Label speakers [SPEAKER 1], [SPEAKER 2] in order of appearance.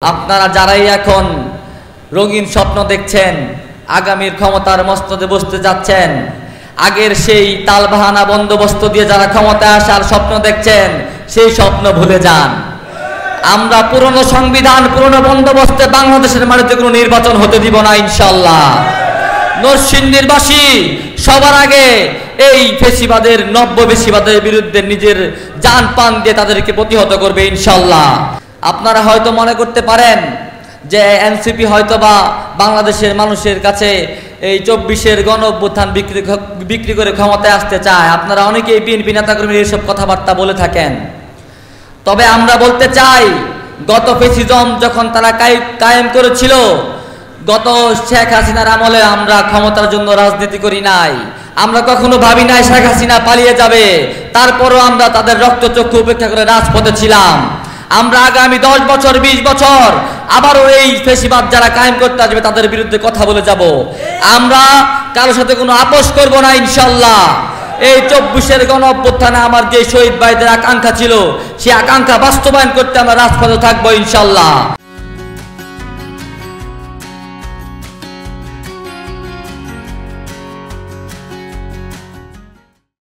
[SPEAKER 1] আপনারা যারাই এখন রঙিন স্বপ্ন দেখছেন, আগামীর ক্ষমতার মস্তদে বসতে যাচ্ছেন, আগের সেই তালবাহানা বন্দোবস্ত দিয়ে যারা ক্ষমতায় আসার স্বপ্ন দেখছেন, সেই স্বপ্ন ভুলে যান। আমরা পুরনো সংবিধান, পুরনো বন্দোবস্তে বাংলাদেশের মাটিতে কোনো নির্বাচন হতে দিব না ইনশাল্লাহ। নরসিংদীবাসী সবার আগে এই ফেসিবাদের, নব্য ফেসিবাদের বিরুদ্ধে নিজের জান পান দিয়ে তাদেরকে প্রতিহত করবে ইনশাল্লাহ। আপনারা হয়তো মনে করতে পারেন যে এনসিপি হয়তোবা বাংলাদেশের মানুষের কাছে এই 24-এর গণ অভ্যুত্থান বিক্রি করে ক্ষমতায় আসতে চায়। আপনারা অনেকেই বিএনপি নেতাকর্মীরা এইসব কথাবার্তা বলে থাকেন। তবে আমরা বলতে চাই, গত ফেসিজম যখন তারা কায়েম করেছিল, গত শেখ হাসিনার আমলে আমরা ক্ষমতার জন্য রাজনীতি করি নাই। আমরা কখনো ভাবি নাই শেখ হাসিনা পালিয়ে যাবে। তারপরও আমরা তাদের রক্তচক্ষু উপেক্ষা করে রাজপথে ছিলাম। আমরা আগামী 10 বছর 20 বছর আবারও এই ফেসিবাদ যারা কায়েম করতে আসবে তাদের বিরুদ্ধে কথা বলে যাব। আমরা কারোর সাথে কোনো আপোষ করব না ইনশাল্লাহ। এই 24-এর গণ অভ্যুত্থানে আমার যে শহীদ ভাইদের আকাঙ্ক্ষা ছিল, সেই আকাঙ্ক্ষা বাস্তবায়ন করতে আমরা রাজপথে থাকবো ইনশাল্লাহ।